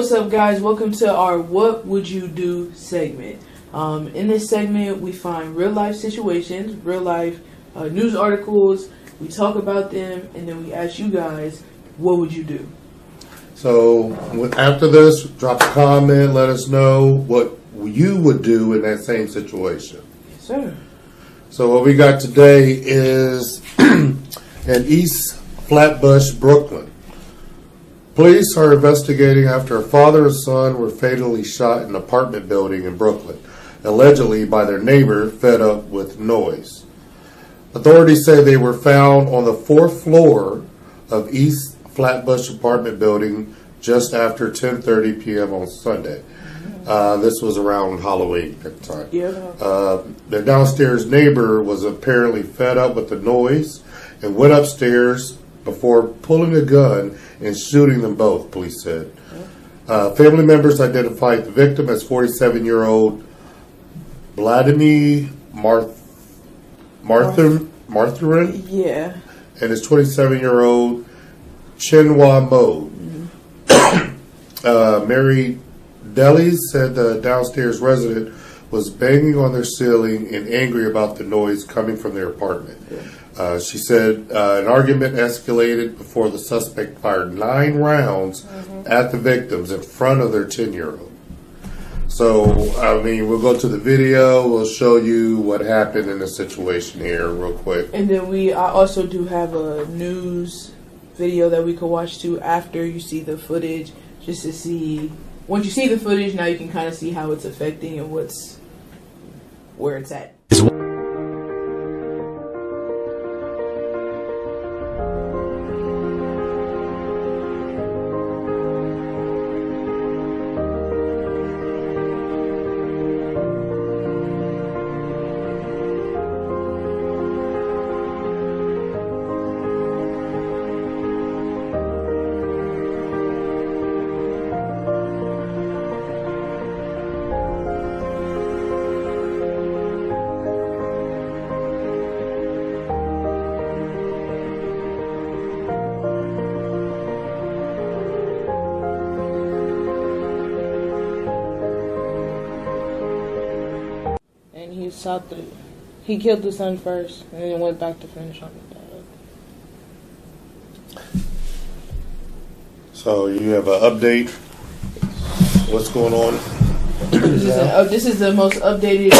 What's up, guys? Welcome to our What Would You Do segment. In this segment, we find real life situations, real life news articles, we talk about them, and then we ask you guys, what would you do? So after this, drop a comment, let us know what you would do in that same situation. Yes, sir. So what we got today is in East Flatbush, Brooklyn. Police are investigating after a father and son were fatally shot in an apartment building in Brooklyn, allegedly by their neighbor fed up with noise. Authorities say they were found on the 4th floor of East Flatbush apartment building just after 10:30 p.m. on Sunday. This was around Halloween at the time. Yeah. Their downstairs neighbor was apparently fed up with the noise and went upstairs before pulling a gun and shooting them both, police said. Family members identified the victim as 47-year-old Vladimir Martharin, Yeah. and his 27-year-old Chinwa Mode. Mary Delis said the downstairs resident was banging on their ceiling and angry about the noise coming from their apartment. She said an argument escalated before the suspect fired 9 rounds at the victims in front of their 10-year-old. So, I mean, we'll go to the video. We'll show you what happened in the situation here real quick. And then I also do have a news video that we could watch too after you see the footage, just to see. Once you see the footage, now you can kind of see how it's affecting and where it's at. He killed the son first, and then went back to finish on the dad. So you have an update. What's going on? This is the most updated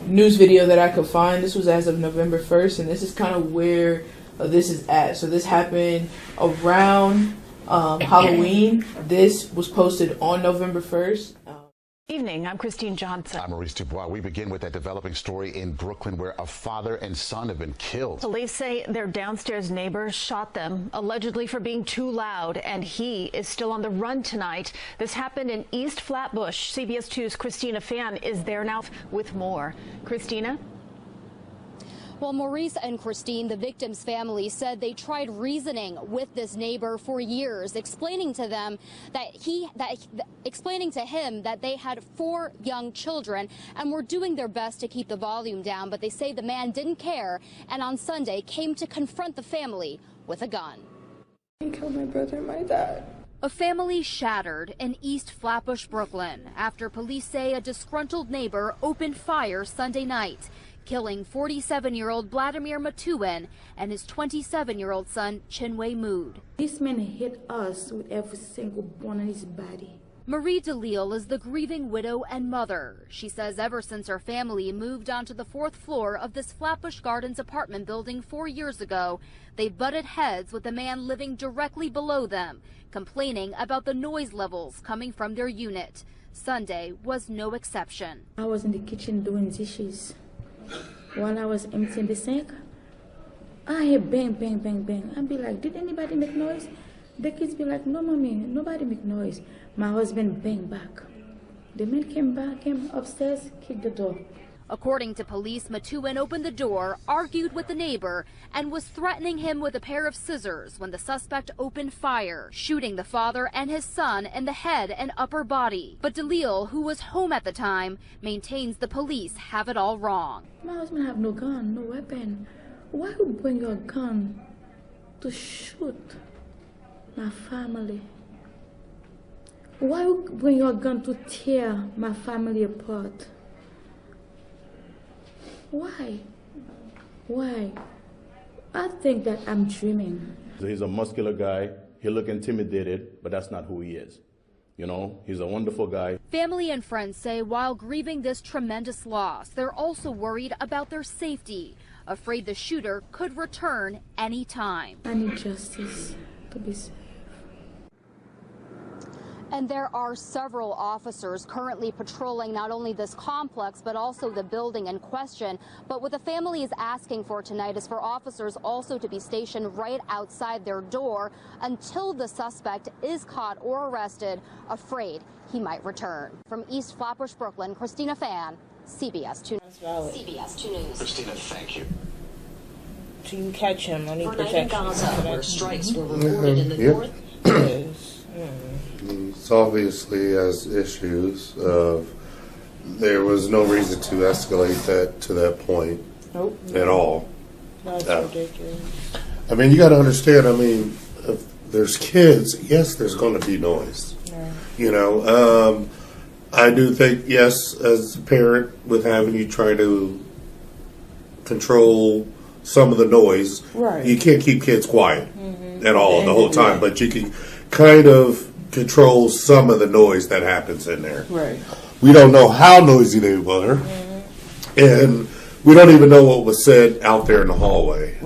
news video that I could find. This was as of November 1st, and this is kind of where this is at. So this happened around Halloween. This was posted on November 1st. Evening, I'm Christine Johnson. I'm Maurice Dubois. We begin with that developing story in Brooklyn where a father and son have been killed. Police say their downstairs neighbor shot them, allegedly for being too loud, and he is still on the run tonight. This happened in East Flatbush. CBS 2's Christina Fan is there now with more. Christina? Well, Maurice and Christine, the victim's family, said they tried reasoning with this neighbor for years, explaining to him that they had 4 young children and were doing their best to keep the volume down. But they say the man didn't care, and on Sunday came to confront the family with a gun. He killed my brother and my dad. A family shattered in East Flatbush, Brooklyn, after police say a disgruntled neighbor opened fire Sunday night, killing 47-year-old Vladimir Matuin and his 27-year-old son, Chinwe Mood. This man hit us with every single bone in his body. Marie DeLille is the grieving widow and mother. She says ever since her family moved onto the 4th floor of this Flatbush Gardens apartment building 4 years ago, they butted heads with a man living directly below them, complaining about the noise levels coming from their unit. Sunday was no exception. I was in the kitchen doing dishes. While I was emptying the sink, I hear bang, bang, bang, bang. I'd be like, did anybody make noise? The kids be like, no, mommy, nobody make noise. My husband bang back. The man came upstairs, kicked the door. According to police, Matuin opened the door, argued with the neighbor, and was threatening him with a pair of scissors when the suspect opened fire, shooting the father and his son in the head and upper body. But DeLille, who was home at the time, maintains the police have it all wrong. My husband have no gun, no weapon. Why would you bring your gun to shoot my family? Why you bring your gun to tear my family apart? Why? Why? I think that I'm dreaming. He's a muscular guy. He look intimidated, but that's not who he is. You know, he's a wonderful guy. Family and friends say while grieving this tremendous loss, they're also worried about their safety, afraid the shooter could return anytime. I need justice to be safe. And there are several officers currently patrolling not only this complex, but also the building in question. But what the family is asking for tonight is for officers also to be stationed right outside their door until the suspect is caught or arrested, afraid he might return. From East Flatbush, Brooklyn, Christina Fan, CBS 2 News. CBS 2 News. Christina, thank you. So you catch him, I need Overnight in protection. Gaza, where strikes were reported in the north. Yes. He obviously has issues of. There was no reason to escalate that to that point at all. That's ridiculous. I mean, you got to understand. I mean, if there's kids, yes, there's going to be noise. Yeah. You know, I do think, yes, as a parent, with having you try to control some of the noise, Right. you can't keep kids quiet at all the whole time, but you can kind of control some of the noise that happens in there. Right. We don't know how noisy they were, and we don't even know what was said out there in the hallway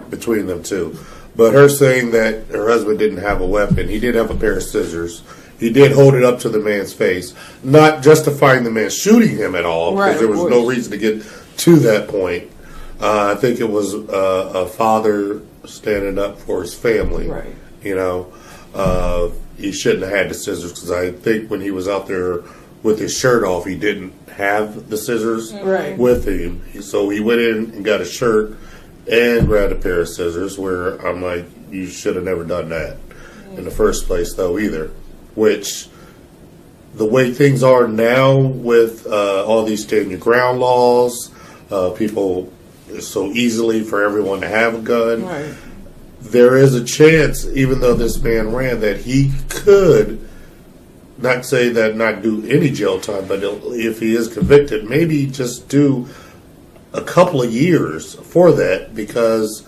between them two. But her saying that her husband didn't have a weapon, he did have a pair of scissors. He did hold it up to the man's face, not justifying the man shooting him at all, because there was no reason to get to that point. I think it was a father standing up for his family. Right. You know, he shouldn't have had the scissors, because I think when he was out there with his shirt off, he didn't have the scissors with him. So he went in and got a shirt and grabbed a pair of scissors, where I'm like, you should have never done that in the first place, though, either. Which, the way things are now with all these stand your ground laws, people, it's so easily for everyone to have a gun. Right. There is a chance, even though this man ran, that he could not say that not do any jail time, but if he is convicted, maybe just do a couple of years for that, because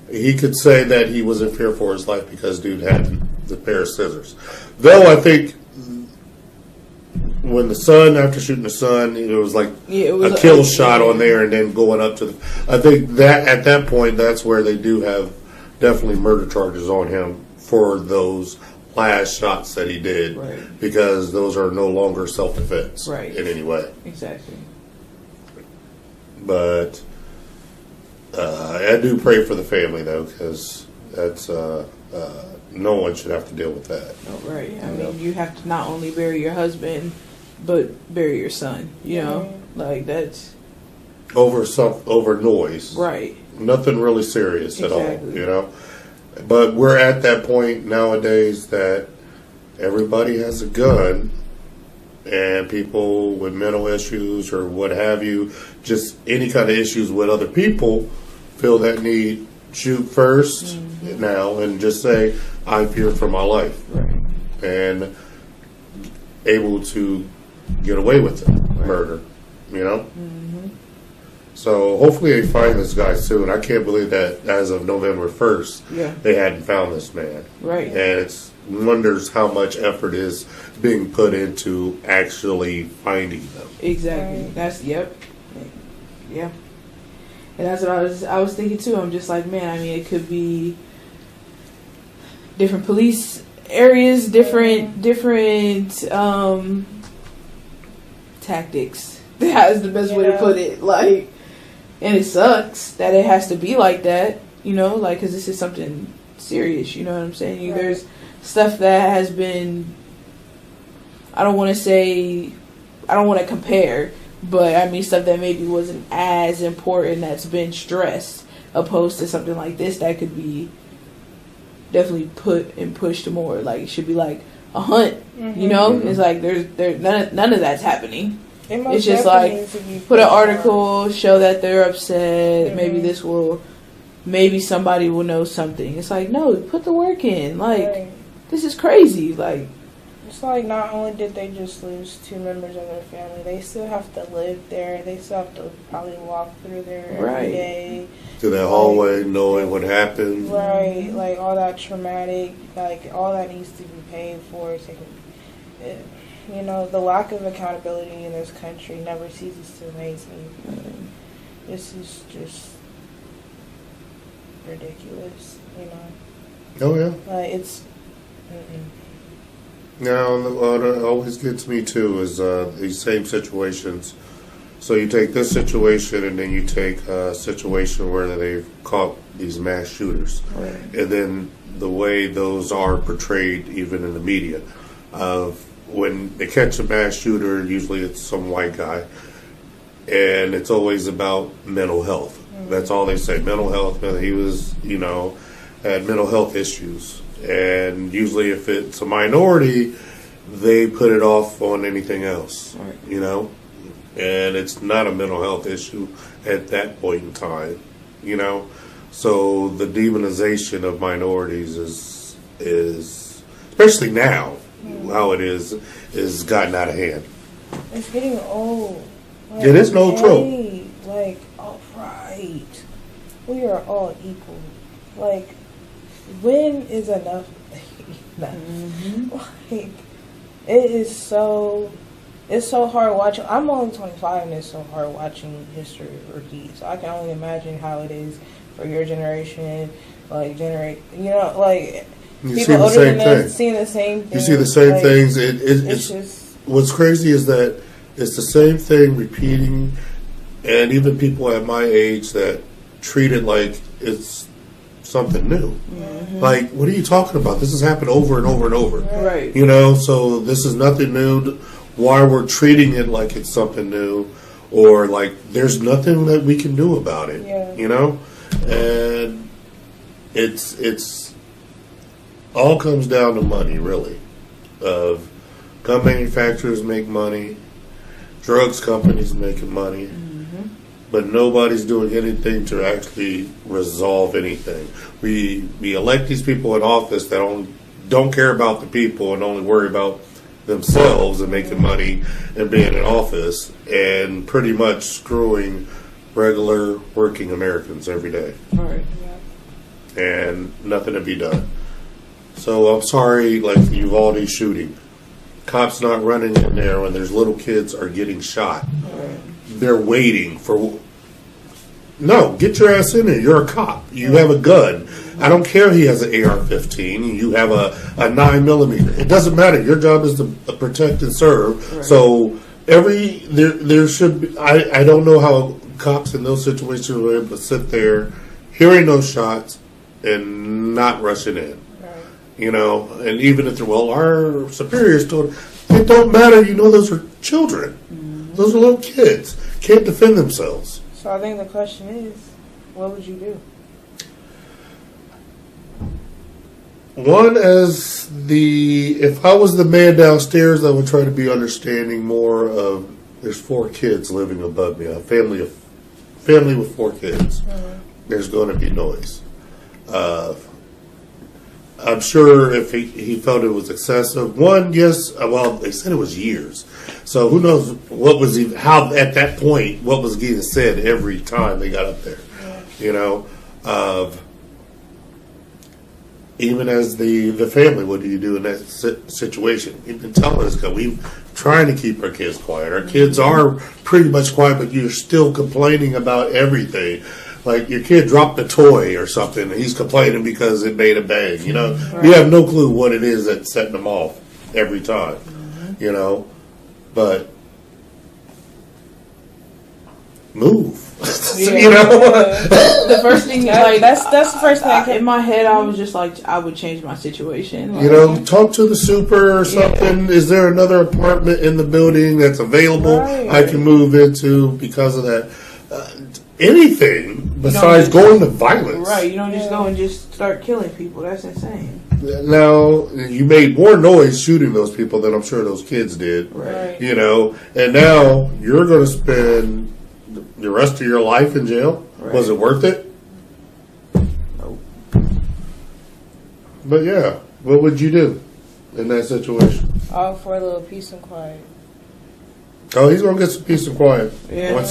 he could say that he was in fear for his life because dude had the pair of scissors. Though I think when the son, after shooting the son, it was like a kill shot on there, and then going up to the. I think that at that point, that's where they do have definitely murder charges on him for those last shots that he did, because those are no longer self-defense in any way. Exactly. But I do pray for the family, though, because that's no one should have to deal with that. Oh, right. I mean, you have to not only bury your husband, but bury your son. You know, like that's over noise. Right. Nothing really serious at all. You know, but we're at that point nowadays that everybody has a gun. And people with mental issues or what have you, just any kind of issues with other people, feel that need shoot first now and just say, I fear for my life. And able to get away with it, murder, you know? So hopefully they find this guy soon. I can't believe that as of November 1st, they hadn't found this man. Right. And it's wonders how much effort is being put into actually finding them. Exactly. That's yeah. And that's what I was thinking too. I'm just like, man, I mean, it could be different police areas, different tactics. That's the best way to put it. Like, and it sucks that it has to be like that, you know, like, because this is something serious, you know what I'm saying? There's stuff that has been, I don't want to compare, but I mean stuff that maybe wasn't as important that's been stressed, opposed to something like this that could be definitely put and pushed more. Like, it should be like a hunt, you know? It's like there's none of that's happening. It's just like put an article, show that they're upset. Maybe somebody will know something. It's like, no, put the work in. Like, this is crazy. Like, It's like not only did they just lose 2 members of their family, they still have to live there. They still have to probably walk through there every day. To that hallway, knowing what happened. Right, like all that traumatic, like all that needs to be paid for. You know, the lack of accountability in this country never ceases to amaze me. This is just ridiculous, you know. Oh yeah. Like it's. Now, what always gets me too is these same situations. So you take this situation, and then you take a situation where they've caught these mass shooters, and then the way those are portrayed, even in the media, of when they catch a mass shooter, usually it's some white guy, and it's always about mental health. That's all they say, mental health. He was, you know, had mental health issues. And usually if it's a minority, they put it off on anything else, you know, and it's not a mental health issue at that point in time, you know. So the demonization of minorities is especially now, how it is gotten out of hand. It's getting old. Like, it is no trope. Like, all right, we are all equal. Like, when is enough? Like, it's so hard watching. I'm only 25, and it's so hard watching history repeat. So I can only imagine how it is for your generation, like you know, like you people older than us seeing the same things. You see the same like, things. It's just what's crazy is that it's the same thing repeating, and even people at my age that treat it like it's something new. Like, what are you talking about? This has happened over and over and over. Right. You know, so this is nothing new. Why we're treating it like it's something new, or like there's nothing that we can do about it. Yeah. You know, and it's all comes down to money, really. Of gun manufacturers make money, drugs companies making money. But nobody's doing anything to actually resolve anything. We elect these people in office that don't care about the people and only worry about themselves and making money and being in office, and pretty much screwing regular working Americans every day. All right. And nothing to be done. So I'm sorry, like the Uvalde shooting. Cops not running in there when there's little kids are getting shot. They're waiting for. No, get your ass in there. You're a cop. You have a gun. I don't care if he has an AR-15. You have a 9mm. It doesn't matter. Your job is to protect and serve. Right. So there should be. I don't know how cops in those situations were able to sit there, hearing those shots, and not rushing in. Right. You know, and even if our superiors told it don't matter. You know, those are children. Those are little kids. Can't defend themselves. So I think the question is, what would you do? One, if I was the man downstairs, I would try to be understanding more of, there's 4 kids living above me, a family with 4 kids. There's going to be noise. I'm sure if he felt it was excessive. One, yes, well, they said it was years. So who knows how at that point, what was getting said every time they got up there. You know, even as the family, what do you do in that situation? We've been telling us, we're trying to keep our kids quiet. Our kids are pretty much quiet, but you're still complaining about everything. Like your kid dropped a toy or something, and he's complaining because it made a bang. You know, you have no clue what it is that's setting them off every time. You know, but move. You know, the first thing that's the first thing in my head. I was just like, I would change my situation. Like, you know, talk to the super or something. Yeah. Is there another apartment in the building that's available I can move into because of that? Anything besides going to violence. Right, you don't just go and just start killing people. That's insane. Now, you made more noise shooting those people than I'm sure those kids did. Right. You know, and now you're going to spend the rest of your life in jail. Right. Was it worth it? Nope. But yeah, what would you do in that situation? All for a little peace and quiet. Oh, he's gonna get some peace and quiet Yeah. once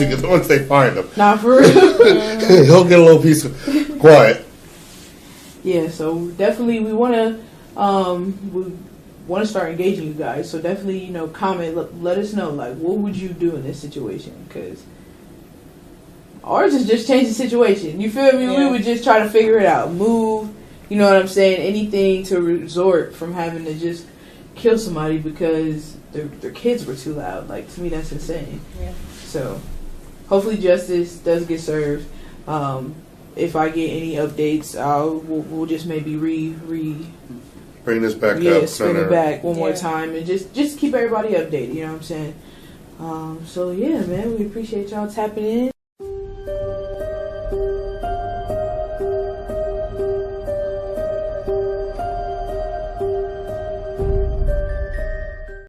they find him. Nah, for real. He'll get a little peace of quiet. Yeah, so definitely we want to start engaging you guys. So definitely, comment. Let us know, like, what would you do in this situation? Because ours is just change the situation. You feel me? Yeah. We would just try to figure it out. Move. You know what I'm saying? Anything to resort from having to just kill somebody because their kids were too loud. Like, to me, that's insane. Yeah. So hopefully justice does get served. If I get any updates, we'll just maybe Bring this back up. spin it back one more Yeah. time and just keep everybody updated. You know what I'm saying? So yeah, man, we appreciate y'all tapping in.